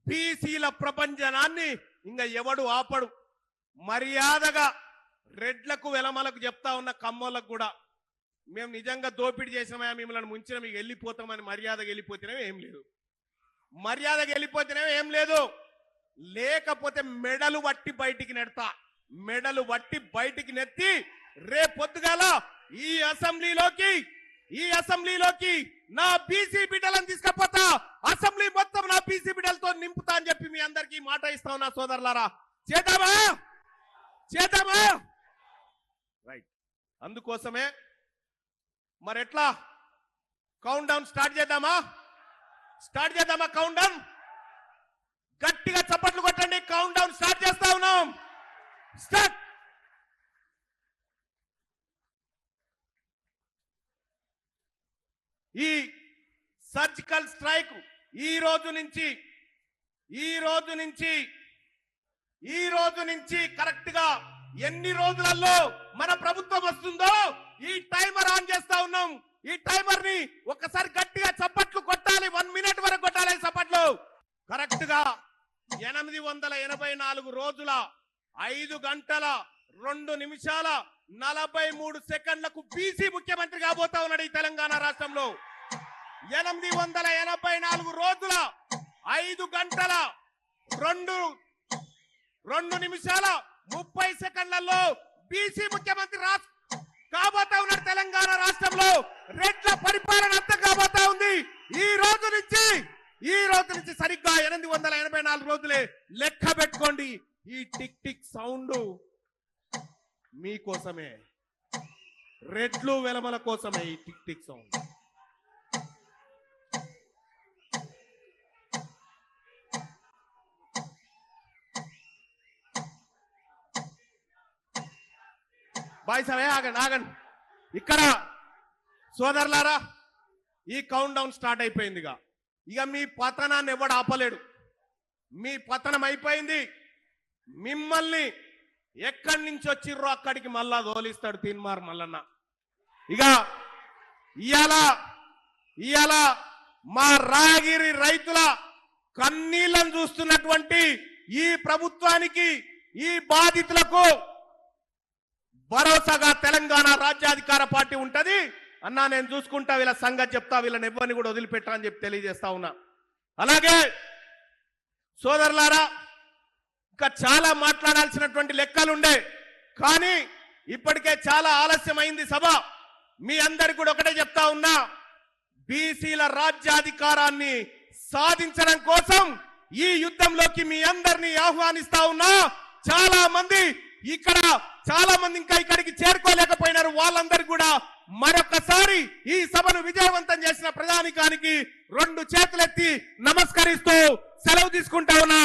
బీసీల ప్రపంచనాన్ని ఇంకా ఎవడు ఆపడు. మర్యాదగా రెడ్లకు వెలమలకు చెప్తా ఉన్న కమ్మోళ్ళకు కూడా మేము నిజంగా దోపిడీ చేసినామా, మిమ్మల్ని ముంచిన మీకు వెళ్ళిపోతామని మర్యాదగా వెళ్ళిపోతేనే ఏం లేదు, మర్యాదగా వెళ్ళిపోతేనే ఏం లేదు. లేకపోతే మెడలు వట్టి బయటికి నెడతా, మెడలు వట్టి బయటికి నెత్తి రేపొద్దుగాల ఈ అసెంబ్లీలోకి నా బీసీ బిడ్డలను తీసుకపోతా, అసెంబ్లీ మొత్తం నా బీసీ బిడ్డలతో నింపుతా అని చెప్పి మీ అందరికీ మాట ఇస్తా ఉన్నా సోదరులారా. చేద్దామా? రైట్. అందుకోసమే మరి ఎట్లా కౌంట్ డౌన్ స్టార్ట్ చేద్దామా? కౌంట్ డౌన్ గట్టిగా చప్పట్లు కొట్టండి. కౌంట్ డౌన్ స్టార్ట్ చేస్తా ఉన్నాం. స్టార్ట్. ఈ సర్జికల్ స్ట్రైక్ ఈ రోజు నుంచి కరెక్ట్ గా ఎన్ని రోజులలో మన ప్రభుత్వం వస్తుందో ఈ టైమర్ ఆన్ చేస్తా ఉన్నాం. ఈ టైమర్ ని ఒక్కసారి గట్టిగా చప్పట్లు కొట్టాలి. 1 మినిట్ వరకు కొట్టాలి చప్పట్లు. కరెక్ట్ గా 884 రోజుల 5 గంటల 2 నిమిషాల 43 సెకండ్లకు బీసీ ముఖ్యమంత్రి కాబోతా ఉన్నాడు ఈ తెలంగాణ రాష్ట్రంలో. 884 రోజుల 5 గంటల 2 నిమిషాల 30 సెకండ్లలో బీసీ ముఖ్యమంత్రి కాబోతా ఉన్నాడు తెలంగాణ రాష్ట్రంలో. రెడ్ల పరిపాలన అంతా కాబోతా ఉంది. ఈ రోజు నుంచి సరిగ్గా 884 రోజులే లెక్క పెట్టుకోండి. ఈ టిక్ టిక్ సౌండ్ మీకోసమే, రెడ్లు వెలమల కోసమే ఈ టిక్ టిక్ సౌండ్. బాయ్ సరే ఆగండి. ఇక్కడ సోదరులారా ఈ కౌంట్ డౌన్ స్టార్ట్ అయిపోయింది. ఇక మీ పతనాన్ని ఎవడు ఆపలేడు. మీ పతనం అయిపోయింది. మిమ్మల్ని ఎక్కడి నుంచి వచ్చిర్రో అక్కడికి మళ్ళా దోలిస్తాడు తీన్మార్ మల్లన్న. ఇక ఇయాల మా రాగిరి రైతుల కన్నీళ్లను చూస్తున్నటువంటి ఈ ప్రభుత్వానికి, ఈ బాధితులకు భరోసాగా తెలంగాణ రాజ్యాధికార పార్టీ ఉంటది అన్నా. నేను చూసుకుంటా, వీళ్ళ సంగతి చెప్తా, వీళ్ళని ఎవరిని కూడా వదిలిపెట్టా అని చెప్పి తెలియజేస్తా ఉన్నా. అలాగే సోదరులారా ఇంకా చాలా మాట్లాడాల్సినటువంటి లెక్కలుండే, కానీ ఇప్పటికే చాలా ఆలస్యమైంది సభ. మీ అందరికి కూడా ఒకటే చెప్తా ఉన్నా, బీసీల రాజ్యాధికారాన్ని సాధించడం కోసం ఈ యుద్ధంలోకి మీ అందరినీ ఆహ్వానిస్తా ఉన్నా. చాలా మంది ఇంకా ఇక్కడికి చేరుకోలేకపోయినారు. వాళ్ళందరికీ కూడా మరొకసారి ఈ సభను విజయవంతం చేసిన ప్రధానికానికి 2 చేతులెత్తి నమస్కరిస్తూ సెలవు తీసుకుంటా ఉన్నా.